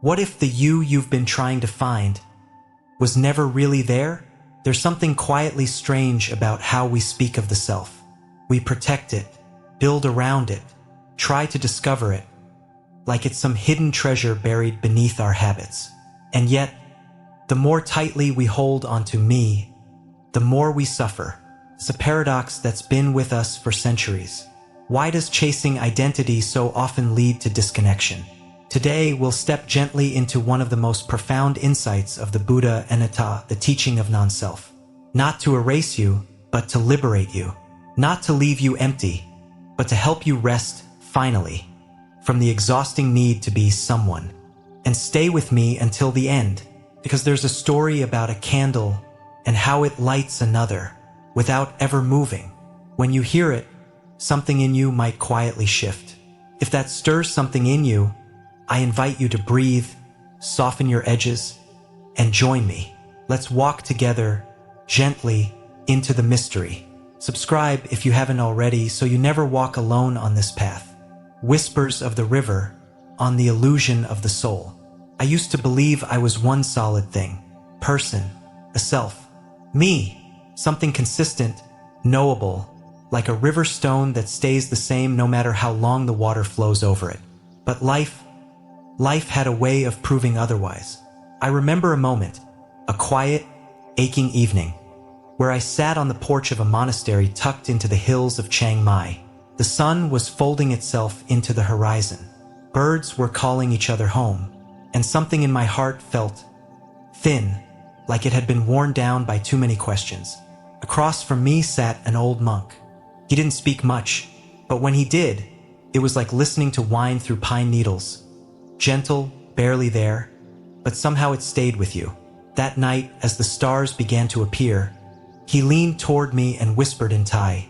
What if the you've been trying to find was never really there? There's something quietly strange about how we speak of the self. We protect it, build around it, try to discover it, like it's some hidden treasure buried beneath our habits. And yet, the more tightly we hold onto me, the more we suffer. It's a paradox that's been with us for centuries. Why does chasing identity so often lead to disconnection? Today, we'll step gently into one of the most profound insights of the Buddha, Anatta, the teaching of non-self. Not to erase you, but to liberate you. Not to leave you empty, but to help you rest, finally, from the exhausting need to be someone. And stay with me until the end, because there's a story about a candle and how it lights another without ever moving. When you hear it, something in you might quietly shift. If that stirs something in you, I invite you to breathe, soften your edges, and join me. Let's walk together, gently, into the mystery. Subscribe if you haven't already so you never walk alone on this path. Whispers of the river, on the illusion of the soul. I used to believe I was one solid thing. Person, a self. Me, something consistent, knowable, like a river stone that stays the same no matter how long the water flows over it. But life had a way of proving otherwise. I remember a moment, a quiet, aching evening, where I sat on the porch of a monastery tucked into the hills of Chiang Mai. The sun was folding itself into the horizon. Birds were calling each other home, and something in my heart felt thin, like it had been worn down by too many questions. Across from me sat an old monk. He didn't speak much, but when he did, it was like listening to wine through pine needles. Gentle, barely there, but somehow it stayed with you. That night, as the stars began to appear, he leaned toward me and whispered in Thai,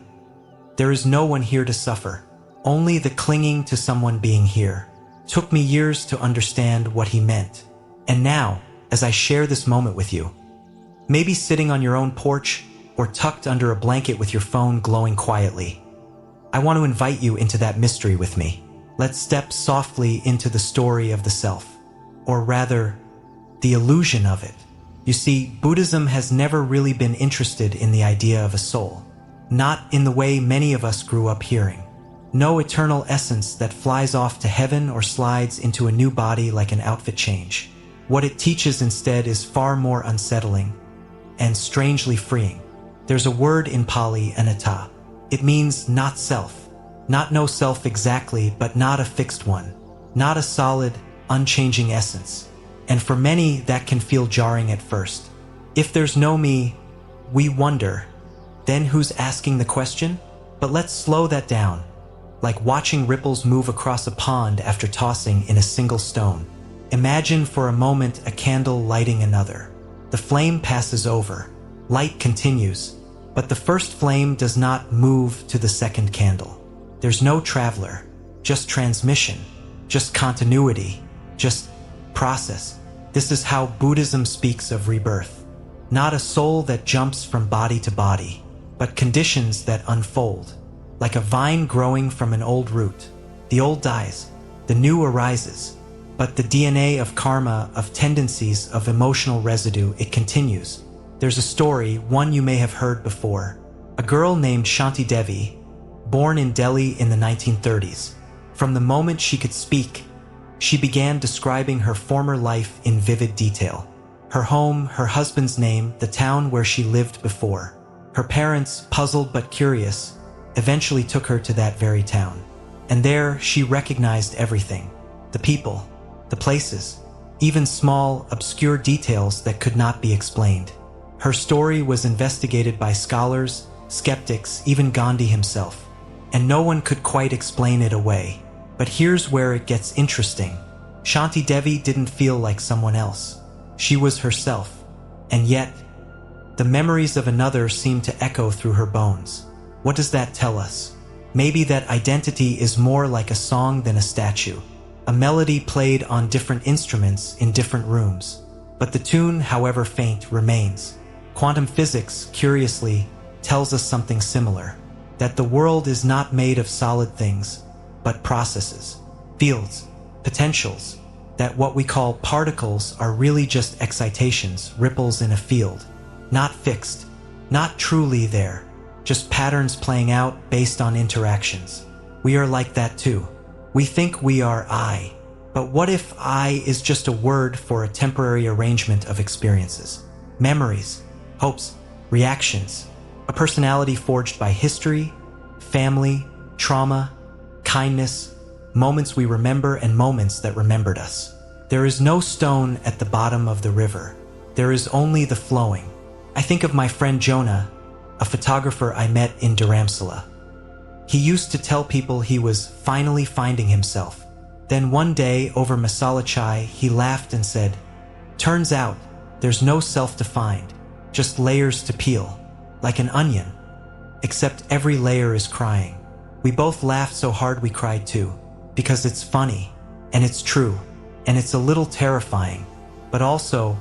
"There is no one here to suffer, only the clinging to someone being here." Took me years to understand what he meant. And now, as I share this moment with you, maybe sitting on your own porch or tucked under a blanket with your phone glowing quietly, I want to invite you into that mystery with me. Let's step softly into the story of the self, or rather, the illusion of it. You see, Buddhism has never really been interested in the idea of a soul, not in the way many of us grew up hearing. No eternal essence that flies off to heaven or slides into a new body like an outfit change. What it teaches instead is far more unsettling and strangely freeing. There's a word in Pali, Anatta. It means not self. Not no self exactly, but not a fixed one. Not a solid, unchanging essence. And for many, that can feel jarring at first. If there's no me, we wonder, then who's asking the question? But let's slow that down. Like watching ripples move across a pond after tossing in a single stone. Imagine for a moment a candle lighting another. The flame passes over. Light continues, but the first flame does not move to the second candle. There's no traveler, just transmission, just continuity, just process. This is how Buddhism speaks of rebirth. Not a soul that jumps from body to body, but conditions that unfold. Like a vine growing from an old root. The old dies, the new arises, but the DNA of karma, of tendencies, of emotional residue, it continues. There's a story, one you may have heard before. A girl named Shanti Devi, born in Delhi in the 1930s. From the moment she could speak, she began describing her former life in vivid detail. Her home, her husband's name, the town where she lived before. Her parents, puzzled but curious, eventually took her to that very town. And there, she recognized everything. The people, the places, even small, obscure details that could not be explained. Her story was investigated by scholars, skeptics, even Gandhi himself. And no one could quite explain it away. But here's where it gets interesting. Shanti Devi didn't feel like someone else. She was herself. And yet, the memories of another seemed to echo through her bones. What does that tell us? Maybe that identity is more like a song than a statue. A melody played on different instruments in different rooms. But the tune, however faint, remains. Quantum physics, curiously, tells us something similar. That the world is not made of solid things, but processes, fields, potentials, that what we call particles are really just excitations, ripples in a field. Not fixed, not truly there, just patterns playing out based on interactions. We are like that too. We think we are I, but what if I is just a word for a temporary arrangement of experiences? Memories, hopes, reactions, a personality forged by history, family, trauma, kindness, moments we remember and moments that remembered us. There is no stone at the bottom of the river. There is only the flowing. I think of my friend Jonah, a photographer I met in Dharamsala. He used to tell people he was finally finding himself. Then one day over masala chai, he laughed and said, "Turns out, there's no self to find, just layers to peel, like an onion. Except every layer is crying." We both laughed so hard we cried too, because it's funny, and it's true, and it's a little terrifying, but also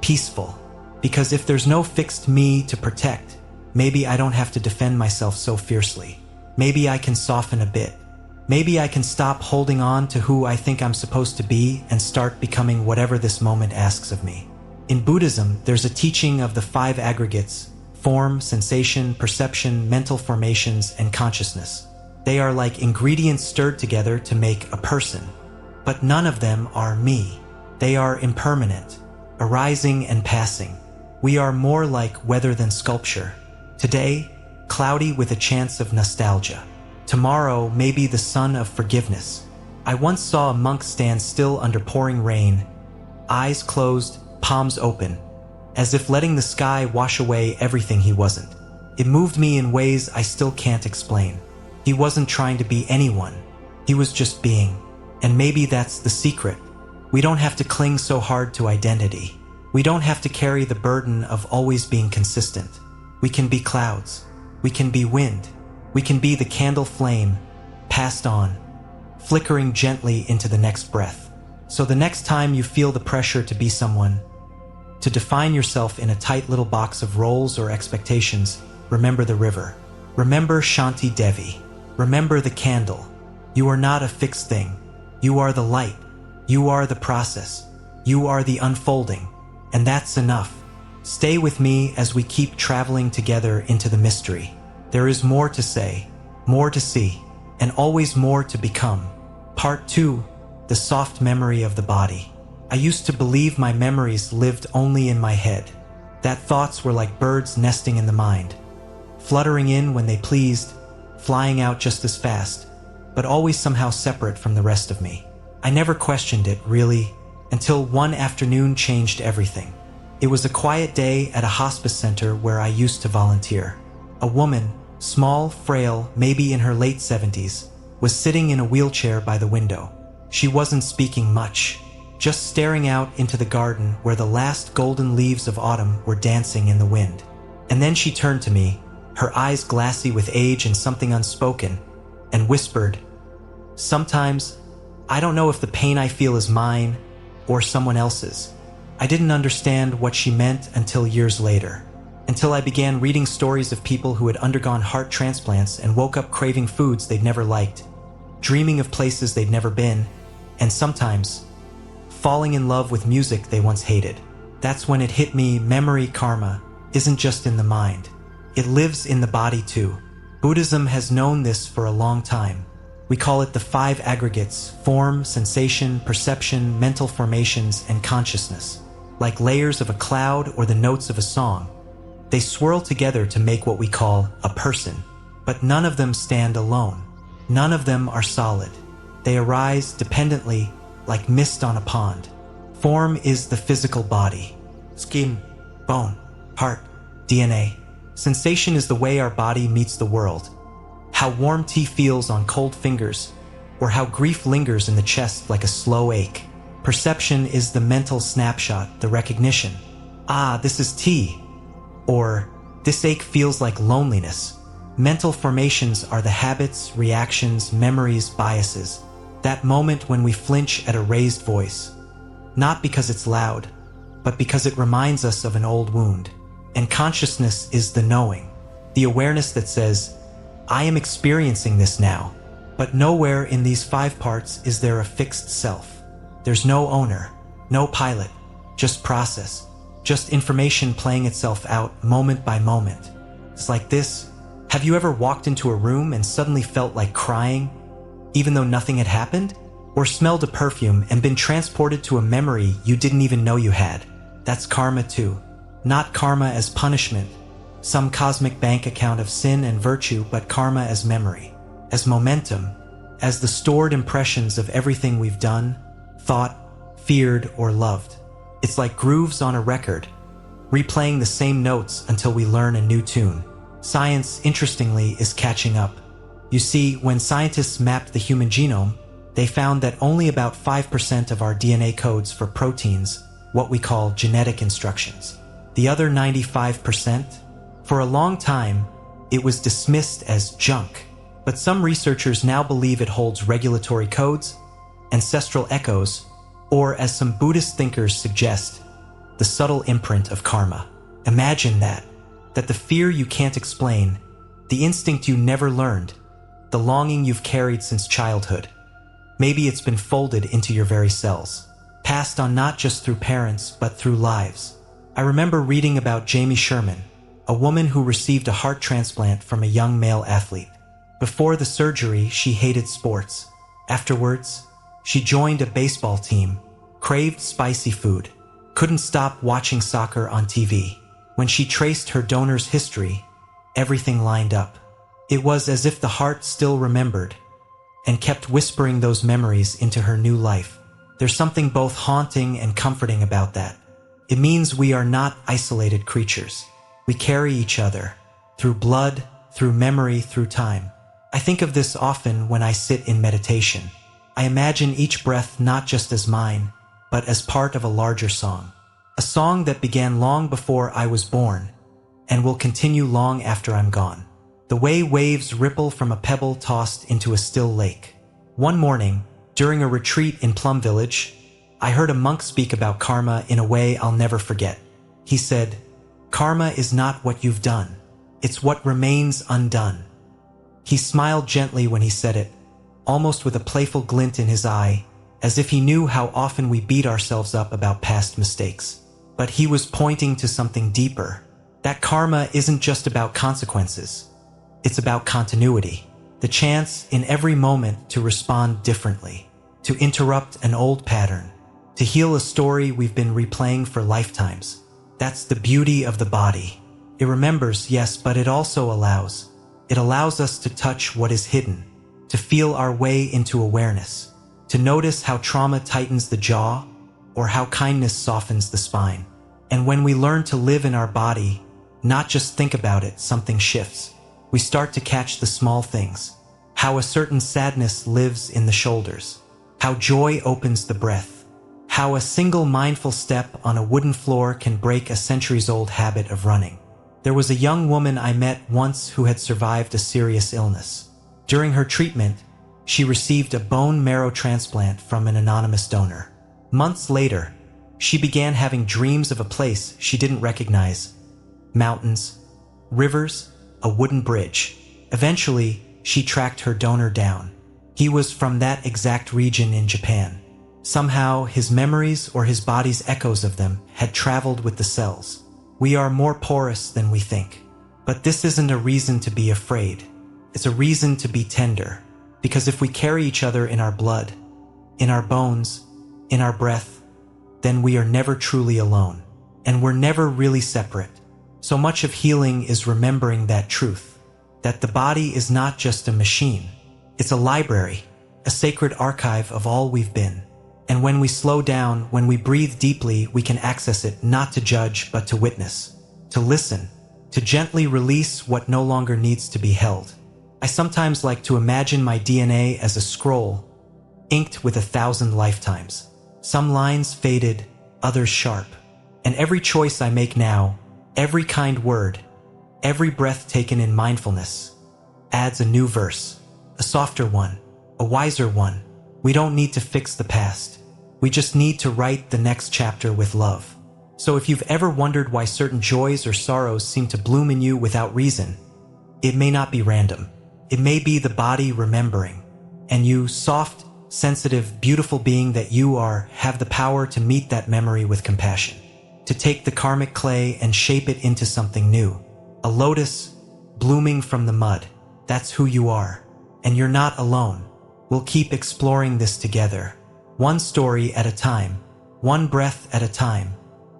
peaceful. Because if there's no fixed me to protect, maybe I don't have to defend myself so fiercely. Maybe I can soften a bit. Maybe I can stop holding on to who I think I'm supposed to be and start becoming whatever this moment asks of me. In Buddhism, there's a teaching of the 5 aggregates: form, sensation, perception, mental formations, and consciousness. They are like ingredients stirred together to make a person. But none of them are me. They are impermanent, arising and passing. We are more like weather than sculpture. Today, cloudy with a chance of nostalgia. Tomorrow may be the sun of forgiveness. I once saw a monk stand still under pouring rain, eyes closed, palms open, as if letting the sky wash away everything he wasn't. It moved me in ways I still can't explain. He wasn't trying to be anyone. He was just being. And maybe that's the secret. We don't have to cling so hard to identity. We don't have to carry the burden of always being consistent. We can be clouds. We can be wind. We can be the candle flame, passed on, flickering gently into the next breath. So the next time you feel the pressure to be someone, to define yourself in a tight little box of roles or expectations, remember the river. Remember Shanti Devi. Remember the candle. You are not a fixed thing. You are the light. You are the process. You are the unfolding. And that's enough. Stay with me as we keep traveling together into the mystery. There is more to say, more to see, and always more to become. Part 2, the soft memory of the body. I used to believe my memories lived only in my head, that thoughts were like birds nesting in the mind, fluttering in when they pleased, flying out just as fast, but always somehow separate from the rest of me. I never questioned it, really, until one afternoon changed everything. It was a quiet day at a hospice center where I used to volunteer. A woman, small, frail, maybe in her late 70s, was sitting in a wheelchair by the window. She wasn't speaking much, just staring out into the garden where the last golden leaves of autumn were dancing in the wind. And then she turned to me, her eyes glassy with age and something unspoken, and whispered, "Sometimes, I don't know if the pain I feel is mine or someone else's." I didn't understand what she meant until years later. Until I began reading stories of people who had undergone heart transplants and woke up craving foods they'd never liked, dreaming of places they'd never been, and sometimes falling in love with music they once hated. That's when it hit me, memory karma isn't just in the mind. It lives in the body too. Buddhism has known this for a long time. We call it the 5 aggregates: form, sensation, perception, mental formations, and consciousness. Like layers of a cloud or the notes of a song, they swirl together to make what we call a person. But none of them stand alone. None of them are solid. They arise dependently, like mist on a pond. Form is the physical body. Skin, bone, heart, DNA. Sensation is the way our body meets the world. How warm tea feels on cold fingers, or how grief lingers in the chest like a slow ache. Perception is the mental snapshot, the recognition. Ah, this is tea. Or, this ache feels like loneliness. Mental formations are the habits, reactions, memories, biases. That moment when we flinch at a raised voice. Not because it's loud, but because it reminds us of an old wound. And consciousness is the knowing, the awareness that says, I am experiencing this now. But nowhere in these 5 parts is there a fixed self. There's no owner, no pilot, just process, just information playing itself out moment by moment. It's like this. Have you ever walked into a room and suddenly felt like crying, even though nothing had happened? Or smelled a perfume and been transported to a memory you didn't even know you had? That's karma too. Not karma as punishment, some cosmic bank account of sin and virtue, but karma as memory, as momentum, as the stored impressions of everything we've done, thought, feared, or loved. It's like grooves on a record, replaying the same notes until we learn a new tune. Science, interestingly, is catching up. You see, when scientists mapped the human genome, they found that only about 5% of our DNA codes for proteins, what we call genetic instructions. The other 95%? For a long time, it was dismissed as junk. But some researchers now believe it holds regulatory codes, ancestral echoes, or, as some Buddhist thinkers suggest, the subtle imprint of karma. Imagine that the fear you can't explain, the instinct you never learned, the longing you've carried since childhood, maybe it's been folded into your very cells, passed on not just through parents, but through lives. I remember reading about Jamie Sherman, a woman who received a heart transplant from a young male athlete. Before the surgery, she hated sports. Afterwards, she joined a baseball team, craved spicy food, couldn't stop watching soccer on TV. When she traced her donor's history, everything lined up. It was as if the heart still remembered and kept whispering those memories into her new life. There's something both haunting and comforting about that. It means we are not isolated creatures. We carry each other, through blood, through memory, through time. I think of this often when I sit in meditation. I imagine each breath not just as mine, but as part of a larger song. A song that began long before I was born, and will continue long after I'm gone. The way waves ripple from a pebble tossed into a still lake. One morning, during a retreat in Plum Village, I heard a monk speak about karma in a way I'll never forget. He said, "Karma is not what you've done. It's what remains undone." He smiled gently when he said it, almost with a playful glint in his eye, as if he knew how often we beat ourselves up about past mistakes. But he was pointing to something deeper. That karma isn't just about consequences. It's about continuity. The chance in every moment to respond differently, to interrupt an old pattern, to heal a story we've been replaying for lifetimes. That's the beauty of the body. It remembers, yes, but it also allows. It allows us to touch what is hidden, to feel our way into awareness, to notice how trauma tightens the jaw or how kindness softens the spine. And when we learn to live in our body, not just think about it, something shifts. We start to catch the small things, how a certain sadness lives in the shoulders, how joy opens the breath, how a single mindful step on a wooden floor can break a centuries-old habit of running. There was a young woman I met once who had survived a serious illness. During her treatment, she received a bone marrow transplant from an anonymous donor. Months later, she began having dreams of a place she didn't recognize. Mountains, rivers, a wooden bridge. Eventually, she tracked her donor down. He was from that exact region in Japan. Somehow, his memories or his body's echoes of them had traveled with the cells. We are more porous than we think. But this isn't a reason to be afraid. It's a reason to be tender. Because if we carry each other in our blood, in our bones, in our breath, then we are never truly alone. And we're never really separate. So much of healing is remembering that truth, that the body is not just a machine. It's a library, a sacred archive of all we've been. And when we slow down, when we breathe deeply, we can access it not to judge, but to witness, to listen, to gently release what no longer needs to be held. I sometimes like to imagine my DNA as a scroll, inked with 1,000 lifetimes. Some lines faded, others sharp. And every choice I make now, every kind word, every breath taken in mindfulness, adds a new verse, a softer one, a wiser one. We don't need to fix the past. We just need to write the next chapter with love. So if you've ever wondered why certain joys or sorrows seem to bloom in you without reason, it may not be random. It may be the body remembering, and you, soft, sensitive, beautiful being that you are, have the power to meet that memory with compassion, to take the karmic clay and shape it into something new. A lotus blooming from the mud. That's who you are. And you're not alone. We'll keep exploring this together. One story at a time, one breath at a time,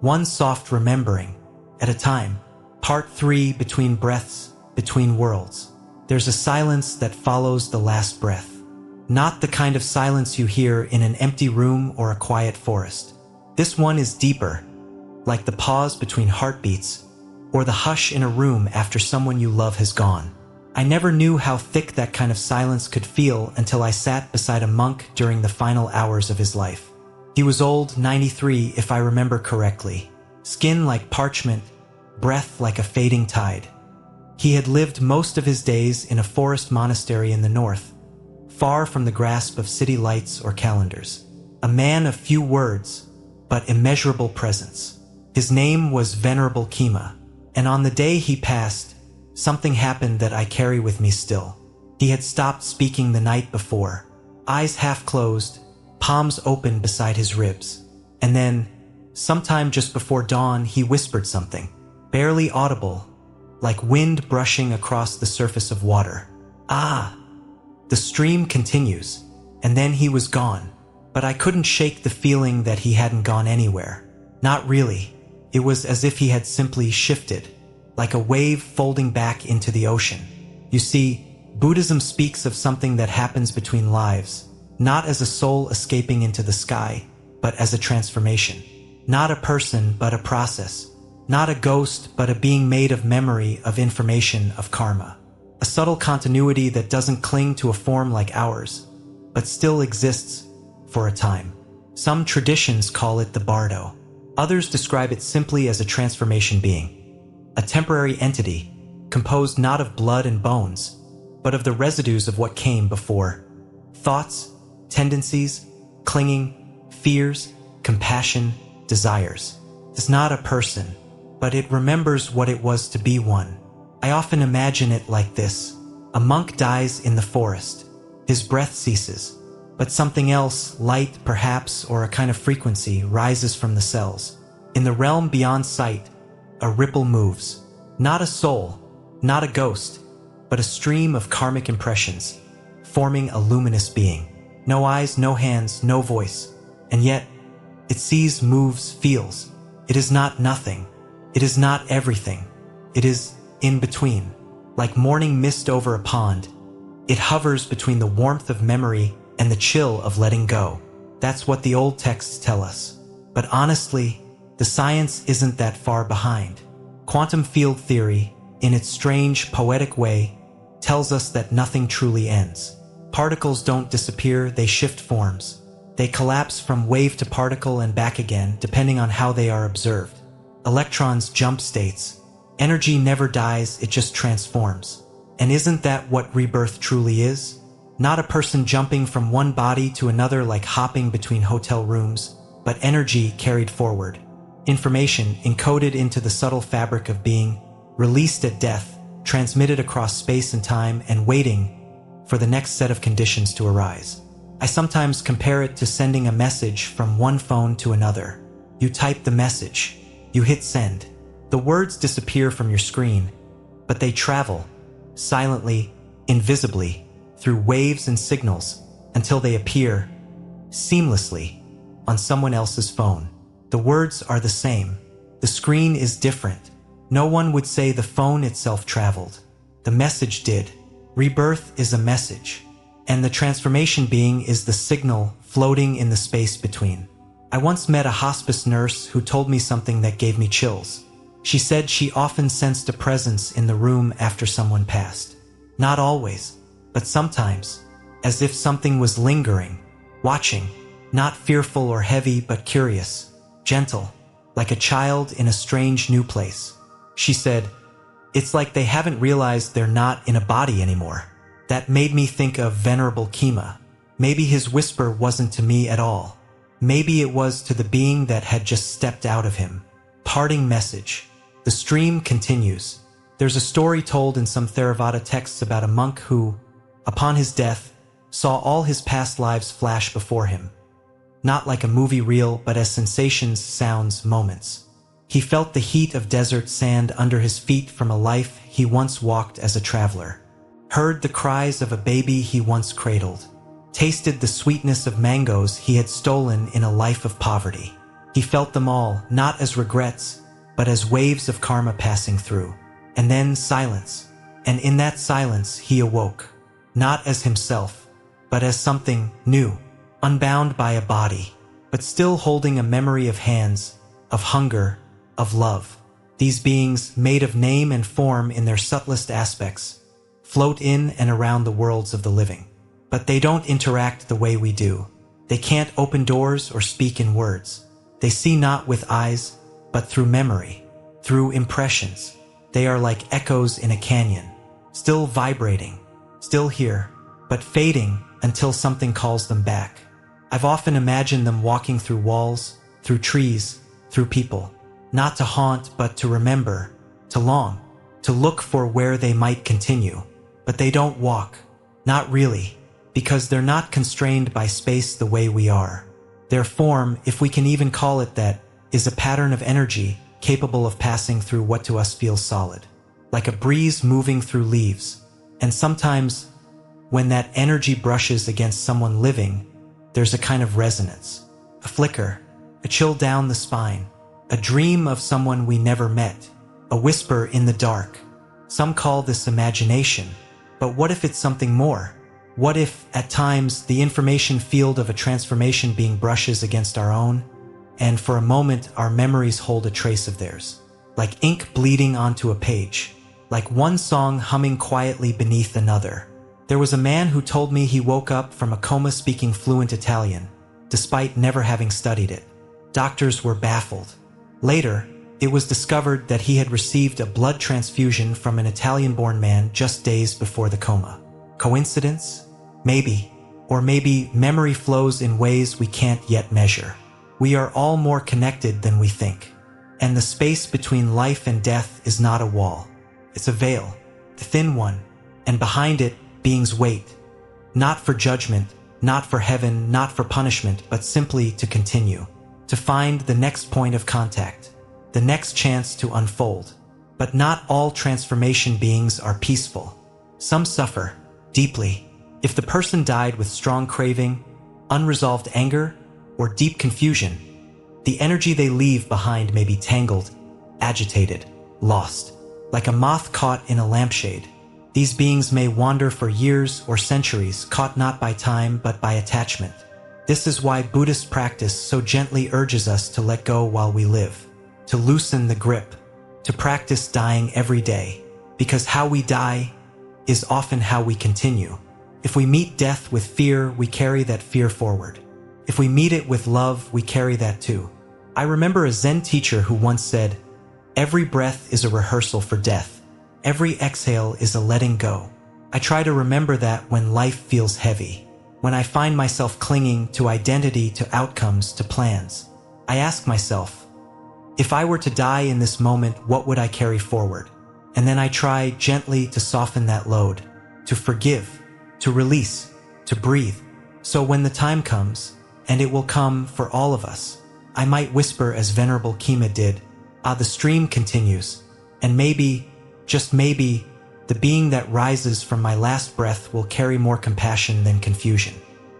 one soft remembering at a time. Part 3, Between Breaths, Between Worlds. There's a silence that follows the last breath. Not the kind of silence you hear in an empty room or a quiet forest. This one is deeper, like the pause between heartbeats, or the hush in a room after someone you love has gone. I never knew how thick that kind of silence could feel until I sat beside a monk during the final hours of his life. He was old, 93 if I remember correctly, skin like parchment, breath like a fading tide. He had lived most of his days in a forest monastery in the north, far from the grasp of city lights or calendars. A man of few words, but immeasurable presence. His name was Venerable Kema, and on the day he passed, something happened that I carry with me still. He had stopped speaking the night before, eyes half closed, palms open beside his ribs. And then, sometime just before dawn, he whispered something, barely audible, like wind brushing across the surface of water. Ah! The stream continues, and then he was gone. But I couldn't shake the feeling that he hadn't gone anywhere. Not really. It was as if he had simply shifted, like a wave folding back into the ocean. You see, Buddhism speaks of something that happens between lives, not as a soul escaping into the sky, but as a transformation. Not a person, but a process. Not a ghost, but a being made of memory, of information, of karma. A subtle continuity that doesn't cling to a form like ours, but still exists for a time. Some traditions call it the bardo. Others describe it simply as a transformation being. A temporary entity, composed not of blood and bones, but of the residues of what came before. Thoughts, tendencies, clinging, fears, compassion, desires. It's not a person, but it remembers what it was to be one. I often imagine it like this. A monk dies in the forest. His breath ceases, but something else, light perhaps, or a kind of frequency, rises from the cells. In the realm beyond sight, a ripple moves. Not a soul, not a ghost, but a stream of karmic impressions, forming a luminous being. No eyes, no hands, no voice. And yet, it sees, moves, feels. It is not nothing. It is not everything. It is in between. Like morning mist over a pond, it hovers between the warmth of memory and the chill of letting go. That's what the old texts tell us. But honestly, the science isn't that far behind. Quantum field theory, in its strange, poetic way, tells us that nothing truly ends. Particles don't disappear, they shift forms. They collapse from wave to particle and back again, depending on how they are observed. Electrons jump states. Energy never dies, it just transforms. And isn't that what rebirth truly is? Not a person jumping from one body to another like hopping between hotel rooms, but energy carried forward. Information encoded into the subtle fabric of being, released at death, transmitted across space and time, and waiting for the next set of conditions to arise. I sometimes compare it to sending a message from one phone to another. You type the message, you hit send. The words disappear from your screen, but they travel, silently, invisibly, through waves and signals, until they appear, seamlessly, on someone else's phone. The words are the same. The screen is different. No one would say the phone itself traveled. The message did. Rebirth is a message, and the transformation being is the signal floating in the space between. I once met a hospice nurse who told me something that gave me chills. She said she often sensed a presence in the room after someone passed. Not always, but sometimes, as if something was lingering, watching, not fearful or heavy but curious, gentle, like a child in a strange new place. She said, "It's like they haven't realized they're not in a body anymore." That made me think of Venerable Kema. Maybe his whisper wasn't to me at all. Maybe it was to the being that had just stepped out of him. Parting message. The stream continues. There's a story told in some Theravada texts about a monk who, upon his death, saw all his past lives flash before him, not like a movie reel but as sensations, sounds, moments. He felt the heat of desert sand under his feet from a life he once walked as a traveler, heard the cries of a baby he once cradled, tasted the sweetness of mangoes he had stolen in a life of poverty. He felt them all, not as regrets, but as waves of karma passing through. And then silence. And in that silence he awoke, not as himself, but as something new, unbound by a body, but still holding a memory of hands, of hunger, of love. These beings, made of name and form in their subtlest aspects, float in and around the worlds of the living. But they don't interact the way we do. They can't open doors or speak in words. They see not with eyes, but through memory, through impressions. They are like echoes in a canyon, still vibrating, still here, but fading until something calls them back. I've often imagined them walking through walls, through trees, through people, not to haunt but to remember, to long, to look for where they might continue. But they don't walk, not really, because they're not constrained by space the way we are. Their form, if we can even call it that, is a pattern of energy capable of passing through what to us feels solid, like a breeze moving through leaves. And sometimes, when that energy brushes against someone living, there's a kind of resonance, a flicker, a chill down the spine, a dream of someone we never met, a whisper in the dark. Some call this imagination, but what if it's something more? What if, at times, the information field of a transformation being brushes against our own, and for a moment our memories hold a trace of theirs, like ink bleeding onto a page, like one song humming quietly beneath another. There was a man who told me he woke up from a coma speaking fluent Italian, despite never having studied it. Doctors were baffled. Later, it was discovered that he had received a blood transfusion from an Italian-born man just days before the coma. Coincidence? Maybe. Or maybe memory flows in ways we can't yet measure. We are all more connected than we think. And the space between life and death is not a wall. It's a veil, the thin one, and behind it, beings wait. Not for judgment, not for heaven, not for punishment, but simply to continue, to find the next point of contact, the next chance to unfold. But not all transformation beings are peaceful. Some suffer, deeply. If the person died with strong craving, unresolved anger, or deep confusion, the energy they leave behind may be tangled, agitated, lost. Like a moth caught in a lampshade, these beings may wander for years or centuries, caught not by time but by attachment. This is why Buddhist practice so gently urges us to let go while we live, to loosen the grip, to practice dying every day, because how we die is often how we continue. If we meet death with fear, we carry that fear forward. If we meet it with love, we carry that too. I remember a Zen teacher who once said, "Every breath is a rehearsal for death. Every exhale is a letting go." I try to remember that when life feels heavy, when I find myself clinging to identity, to outcomes, to plans. I ask myself, if I were to die in this moment, what would I carry forward? And then I try gently to soften that load, to forgive, to release, to breathe. So when the time comes, and it will come for all of us, I might whisper as Venerable Kima did, the stream continues, and maybe, just maybe, the being that rises from my last breath will carry more compassion than confusion,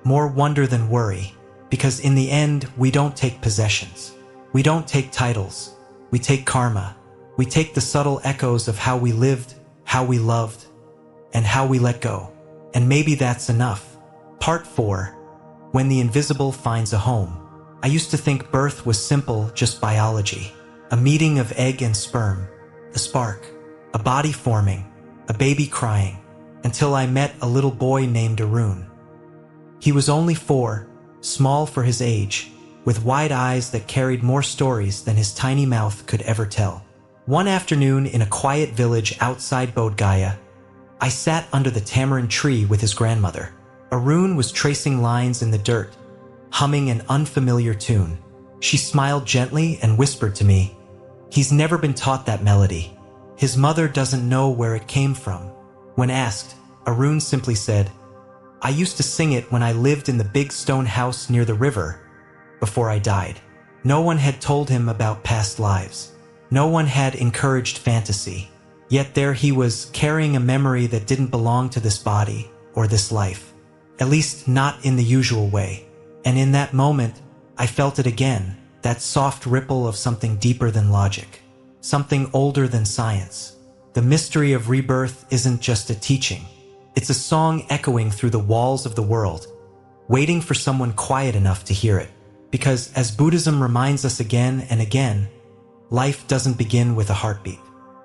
more wonder than worry, because in the end, we don't take possessions. We don't take titles. We take karma. We take the subtle echoes of how we lived, how we loved, and how we let go. And maybe that's enough. Part 4. When the invisible finds a home. I used to think birth was simple, just biology. A meeting of egg and sperm, a spark, a body forming, a baby crying, until I met a little boy named Arun. He was only 4, small for his age, with wide eyes that carried more stories than his tiny mouth could ever tell. One afternoon in a quiet village outside Bodh Gaya, I sat under the tamarind tree with his grandmother. Arun was tracing lines in the dirt, humming an unfamiliar tune. She smiled gently and whispered to me, "He's never been taught that melody. His mother doesn't know where it came from." When asked, Arun simply said, I used to sing it when I lived in the big stone house near the river before I died. No one had told him about past lives. No one had encouraged fantasy. Yet there he was, carrying a memory that didn't belong to this body or this life. At least not in the usual way. And in that moment, I felt it again, that soft ripple of something deeper than logic. Something older than science. The mystery of rebirth isn't just a teaching. It's a song echoing through the walls of the world, waiting for someone quiet enough to hear it. Because, as Buddhism reminds us again and again, life doesn't begin with a heartbeat.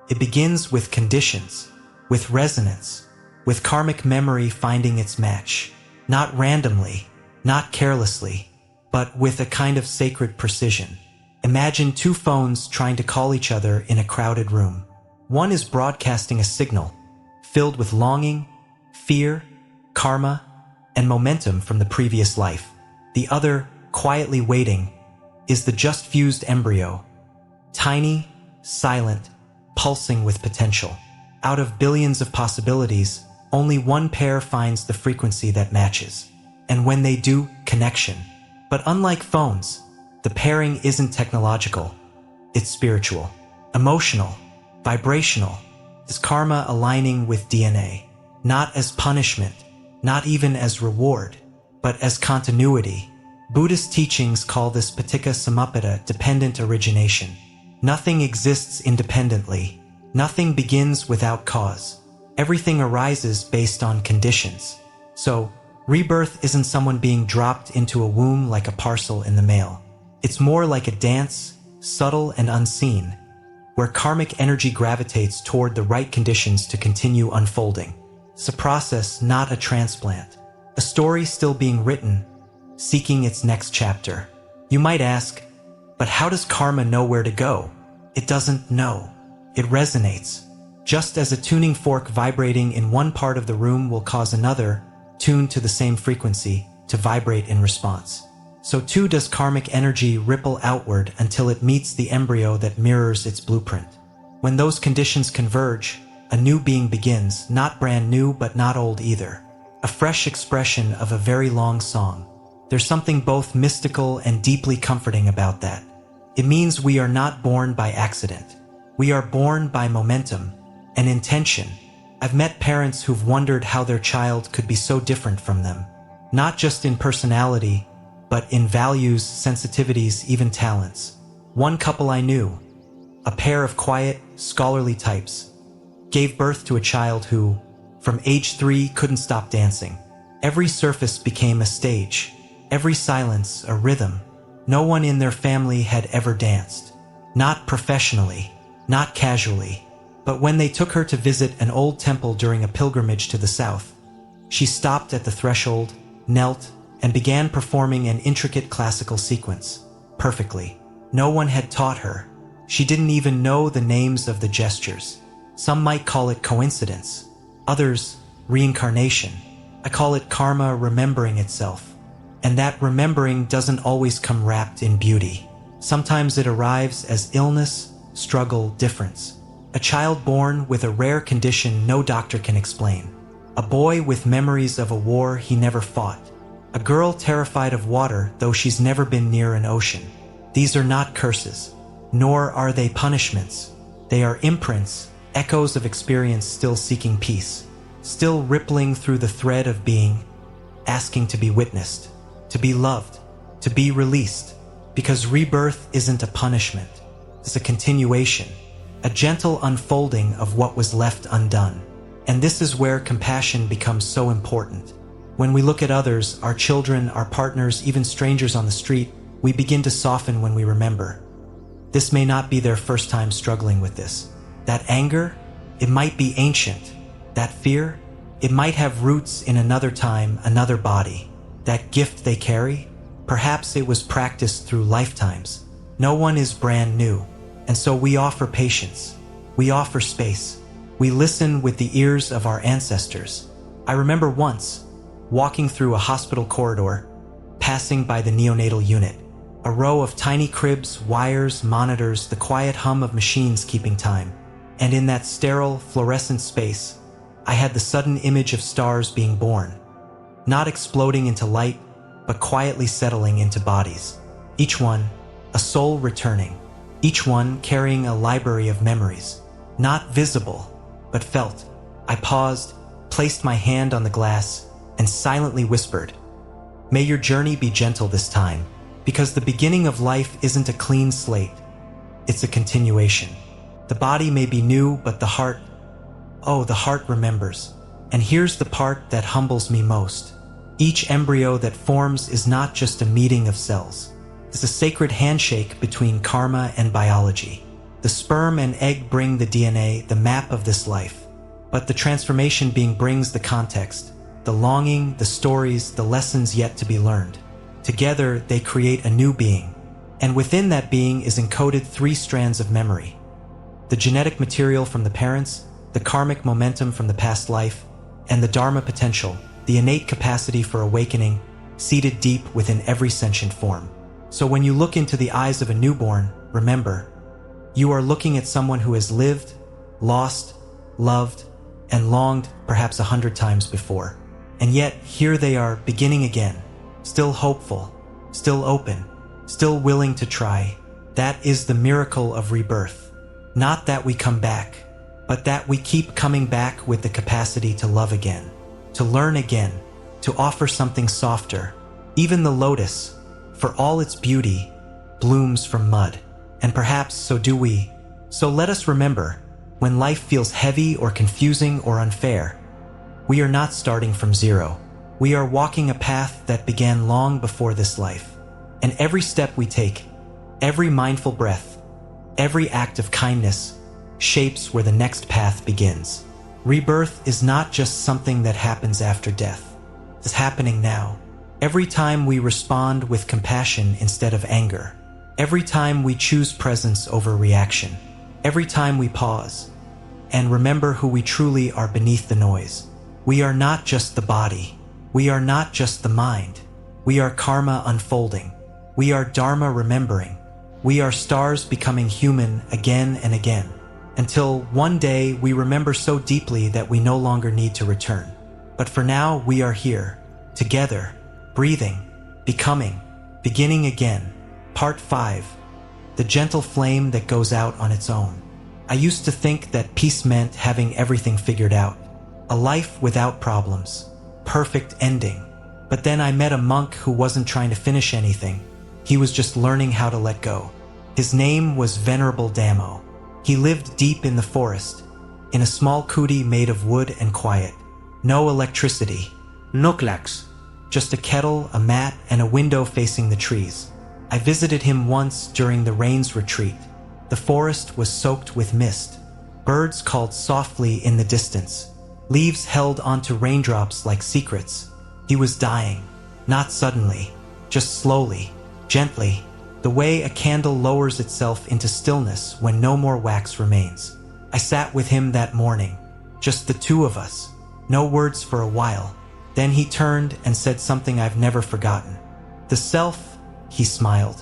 It begins with conditions, with resonance, with karmic memory finding its match. Not randomly, not carelessly, but with a kind of sacred precision. Imagine two phones trying to call each other in a crowded room. One is broadcasting a signal, filled with longing, fear, karma, and momentum from the previous life. The other, quietly waiting, is the just fused embryo, tiny, silent, pulsing with potential. Out of billions of possibilities, only one pair finds the frequency that matches. And when they do, connection. But unlike phones, the pairing isn't technological. It's spiritual, emotional, vibrational. It's karma aligning with DNA. Not as punishment, not even as reward, but as continuity. Buddhist teachings call this paticca samuppada, dependent origination. Nothing exists independently. Nothing begins without cause. Everything arises based on conditions. So, rebirth isn't someone being dropped into a womb like a parcel in the mail. It's more like a dance, subtle and unseen, where karmic energy gravitates toward the right conditions to continue unfolding. It's a process, not a transplant. A story still being written, seeking its next chapter. You might ask, but how does karma know where to go? It doesn't know. It resonates. Just as a tuning fork vibrating in one part of the room will cause another, tuned to the same frequency, to vibrate in response. So too does karmic energy ripple outward until it meets the embryo that mirrors its blueprint. When those conditions converge, a new being begins, not brand new but not old either. A fresh expression of a very long song. There's something both mystical and deeply comforting about that. It means we are not born by accident. We are born by momentum and intention. I've met parents who've wondered how their child could be so different from them. Not just in personality, but in values, sensitivities, even talents. One couple I knew, a pair of quiet, scholarly types, gave birth to a child who, from age 3, couldn't stop dancing. Every surface became a stage. Every silence, a rhythm. No one in their family had ever danced. Not professionally, not casually. But when they took her to visit an old temple during a pilgrimage to the south, she stopped at the threshold, knelt, and began performing an intricate classical sequence. Perfectly. No one had taught her. She didn't even know the names of the gestures. Some might call it coincidence. Others, reincarnation. I call it karma remembering itself. And that remembering doesn't always come wrapped in beauty. Sometimes it arrives as illness, struggle, difference. A child born with a rare condition no doctor can explain. A boy with memories of a war he never fought. A girl terrified of water though she's never been near an ocean. These are not curses, nor are they punishments. They are imprints, echoes of experience still seeking peace, still rippling through the thread of being, asking to be witnessed, to be loved, to be released. Because rebirth isn't a punishment, it's a continuation, a gentle unfolding of what was left undone. And this is where compassion becomes so important. When we look at others, our children, our partners, even strangers on the street, we begin to soften when we remember. This may not be their first time struggling with this. That anger, it might be ancient. That fear, it might have roots in another time, another body. That gift they carry, perhaps it was practiced through lifetimes. No one is brand new. And so we offer patience. We offer space. We listen with the ears of our ancestors. I remember once, walking through a hospital corridor, passing by the neonatal unit. A row of tiny cribs, wires, monitors, the quiet hum of machines keeping time. And in that sterile, fluorescent space, I had the sudden image of stars being born. not exploding into light, but quietly settling into bodies. Each one, a soul returning. Each one carrying a library of memories, not visible, but felt. I paused, placed my hand on the glass, and silently whispered, "May your journey be gentle this time, because the beginning of life isn't a clean slate. It's a continuation. The body may be new, but the heart, oh, the heart remembers. And here's the part that humbles me most. Each embryo that forms is not just a meeting of cells. It's a sacred handshake between karma and biology. The sperm and egg bring the DNA, the map of this life. But the transformation being brings the context, the longing, the stories, the lessons yet to be learned. Together, they create a new being. And within that being is encoded 3 strands of memory. The genetic material from the parents, the karmic momentum from the past life, and the dharma potential, the innate capacity for awakening, seated deep within every sentient form. So when you look into the eyes of a newborn, remember, you are looking at someone who has lived, lost, loved, and longed perhaps 100 times before. And yet, here they are beginning again, still hopeful, still open, still willing to try. That is the miracle of rebirth. Not that we come back, but that we keep coming back with the capacity to love again, to learn again, to offer something softer. Even the lotus, for all its beauty, blooms from mud. And perhaps so do we. So let us remember, when life feels heavy or confusing or unfair, we are not starting from zero. We are walking a path that began long before this life. And every step we take, every mindful breath, every act of kindness shapes where the next path begins. Rebirth is not just something that happens after death. It's happening now. Every time we respond with compassion instead of anger. Every time we choose presence over reaction. Every time we pause and remember who we truly are beneath the noise. We are not just the body. We are not just the mind. We are karma unfolding. We are dharma remembering. We are stars becoming human again and again, until one day we remember so deeply that we no longer need to return. But for now, we are here, together, breathing, becoming, beginning again. Part 5. The gentle flame that goes out on its own. I used to think that peace meant having everything figured out. A life without problems. Perfect ending. But then I met a monk who wasn't trying to finish anything. He was just learning how to let go. His name was Venerable Damo. He lived deep in the forest, in a small kuti made of wood and quiet. No electricity. No clocks. Just a kettle, a mat, and a window facing the trees. I visited him once during the rain's retreat. The forest was soaked with mist. Birds called softly in the distance. Leaves held onto raindrops like secrets. He was dying. Not suddenly, just slowly, gently, the way a candle lowers itself into stillness when no more wax remains. I sat with him that morning, just the two of us. No words for a while. Then he turned and said something I've never forgotten. The self, he smiled,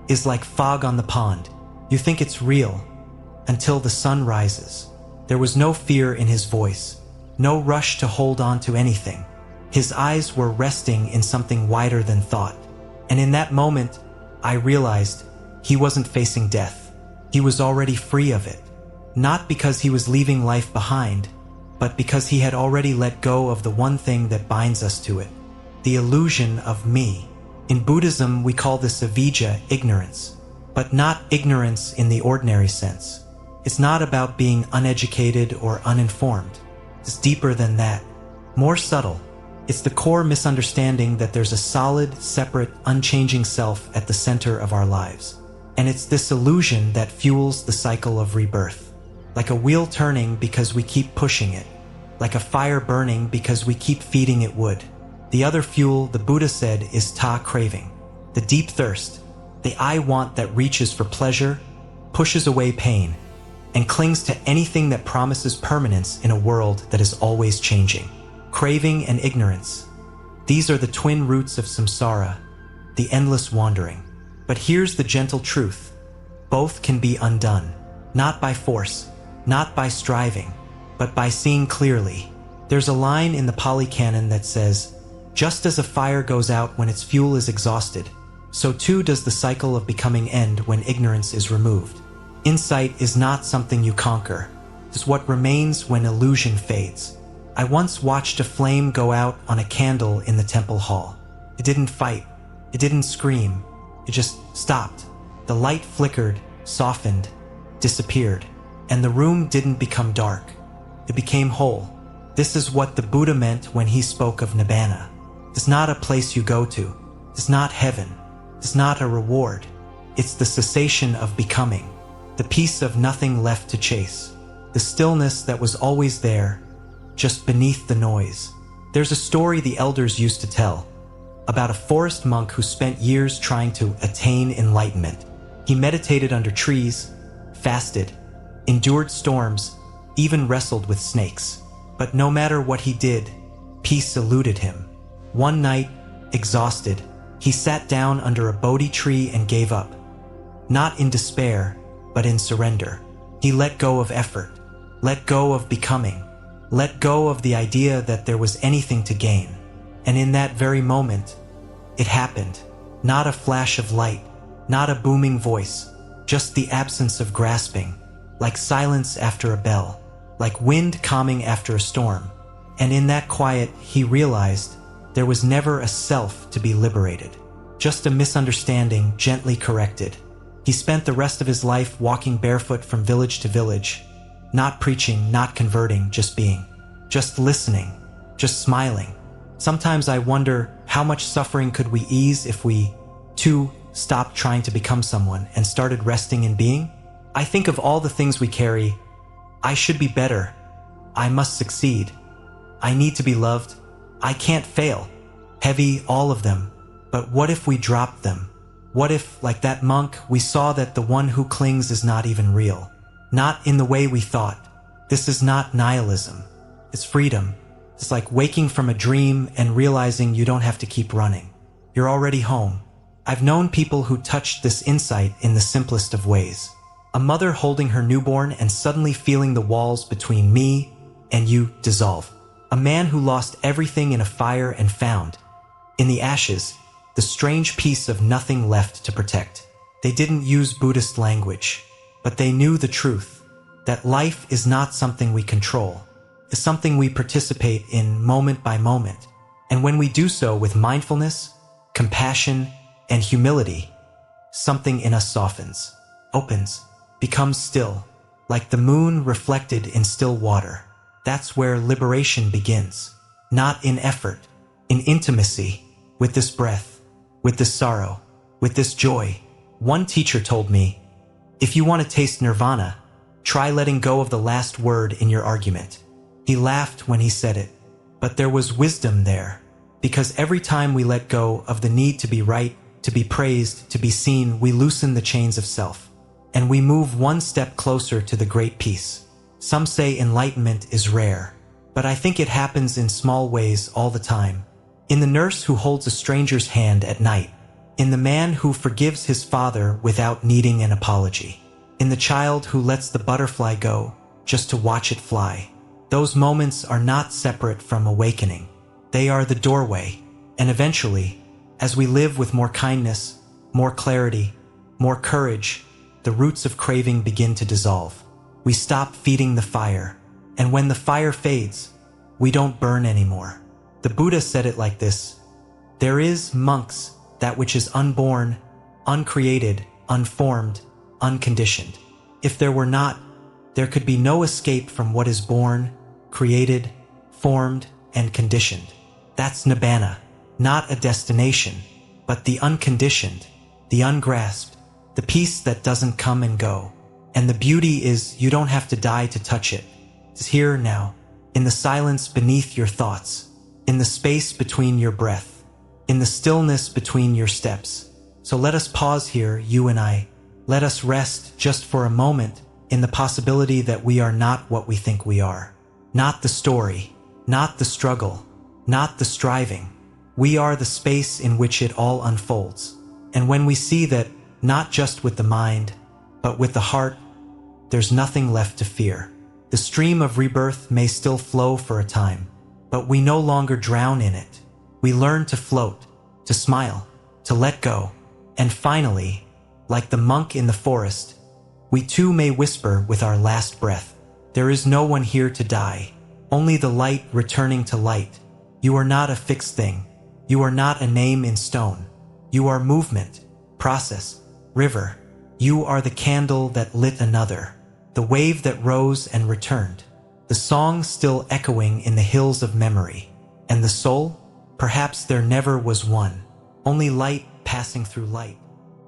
is like fog on the pond. You think it's real until the sun rises. There was no fear in his voice, no rush to hold on to anything. His eyes were resting in something wider than thought. And in that moment, I realized he wasn't facing death. He was already free of it. Not because he was leaving life behind, but because he had already let go of the one thing that binds us to it, the illusion of me. In Buddhism, we call this avijja, ignorance, but not ignorance in the ordinary sense. It's not about being uneducated or uninformed. It's deeper than that, more subtle. It's the core misunderstanding that there's a solid, separate, unchanging self at the center of our lives. And it's this illusion that fuels the cycle of rebirth. Like a wheel turning because we keep pushing it. Like a fire burning because we keep feeding it wood. The other fuel, the Buddha said, is ta craving. The deep thirst. The I want that reaches for pleasure, pushes away pain, and clings to anything that promises permanence in a world that is always changing. Craving and ignorance. These are the twin roots of samsara, the endless wandering. But here's the gentle truth. Both can be undone. Not by force, not by striving, but by seeing clearly. There's a line in the Pali Canon that says, Just as a fire goes out when its fuel is exhausted, so too does the cycle of becoming end when ignorance is removed. Insight is not something you conquer. It is what remains when illusion fades. I once watched a flame go out on a candle in the temple hall. It didn't fight. It didn't scream. It just stopped. The light flickered, softened, disappeared, and the room didn't become dark. It became whole. This is what the Buddha meant when he spoke of Nibbana. It's not a place you go to. It's not heaven. It's not a reward. It's the cessation of becoming, the peace of nothing left to chase, the stillness that was always there, just beneath the noise. There's a story the elders used to tell about a forest monk who spent years trying to attain enlightenment. He meditated under trees, fasted, endured storms, even wrestled with snakes. But no matter what he did, peace eluded him. One night, exhausted, he sat down under a Bodhi tree and gave up. Not in despair, but in surrender. He let go of effort, let go of becoming, let go of the idea that there was anything to gain. And in that very moment, it happened. Not a flash of light, not a booming voice, just the absence of grasping, like silence after a bell, like wind calming after a storm. And in that quiet, he realized there was never a self to be liberated, just a misunderstanding gently corrected. He spent the rest of his life walking barefoot from village to village, not preaching, not converting, just being, just listening, just smiling. Sometimes I wonder how much suffering could we ease if we, too, stopped trying to become someone and started resting in being? I think of all the things we carry. I should be better. I must succeed. I need to be loved. I can't fail. Heavy, all of them. But what if we dropped them? What if, like that monk, we saw that the one who clings is not even real? Not in the way we thought. This is not nihilism. It's freedom. It's like waking from a dream and realizing you don't have to keep running. You're already home. I've known people who touched this insight in the simplest of ways. A mother holding her newborn and suddenly feeling the walls between me and you dissolve. A man who lost everything in a fire and found, in the ashes, the strange piece of nothing left to protect. They didn't use Buddhist language, but they knew the truth, that life is not something we control. It's something we participate in moment by moment. And when we do so with mindfulness, compassion, and humility, something in us softens, opens, becomes still, like the moon reflected in still water. That's where liberation begins, not in effort, in intimacy, with this breath, with this sorrow, with this joy. One teacher told me, if you want to taste nirvana, try letting go of the last word in your argument. He laughed when he said it, but there was wisdom there, because every time we let go of the need to be right, to be praised, to be seen, we loosen the chains of self, and we move one step closer to the great peace. Some say enlightenment is rare, but I think it happens in small ways all the time. In the nurse who holds a stranger's hand at night, in the man who forgives his father without needing an apology, in the child who lets the butterfly go just to watch it fly. Those moments are not separate from awakening. They are the doorway, and eventually, as we live with more kindness, more clarity, more courage, the roots of craving begin to dissolve. We stop feeding the fire, and when the fire fades, we don't burn anymore. The Buddha said it like this: there is, monks, that which is unborn, uncreated, unformed, unconditioned. If there were not, there could be no escape from what is born, created, formed, and conditioned. That's Nibbana, not a destination, but the unconditioned, the ungrasped, the peace that doesn't come and go. And the beauty is you don't have to die to touch it. It's here now, in the silence beneath your thoughts, in the space between your breath, in the stillness between your steps. So let us pause here, you and I. Let us rest just for a moment in the possibility that we are not what we think we are. Not the story, not the struggle, not the striving. We are the space in which it all unfolds. And when we see that, not just with the mind, but with the heart, there's nothing left to fear. The stream of rebirth may still flow for a time, but we no longer drown in it. We learn to float, to smile, to let go, and finally, like the monk in the forest, we too may whisper with our last breath, "There is no one here to die, only the light returning to light. You are not a fixed thing. You are not a name in stone. You are movement, process, river. You are the candle that lit another, the wave that rose and returned, the song still echoing in the hills of memory. And the soul? Perhaps there never was one, only light passing through light."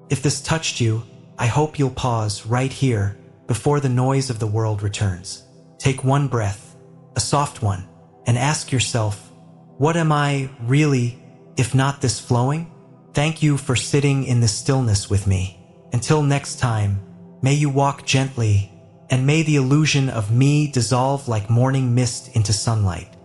If this touched you, I hope you'll pause right here before the noise of the world returns. Take one breath, a soft one, and ask yourself, what am I really, if not this flowing? Thank you for sitting in the stillness with me. Until next time, may you walk gently, and may the illusion of me dissolve like morning mist into sunlight.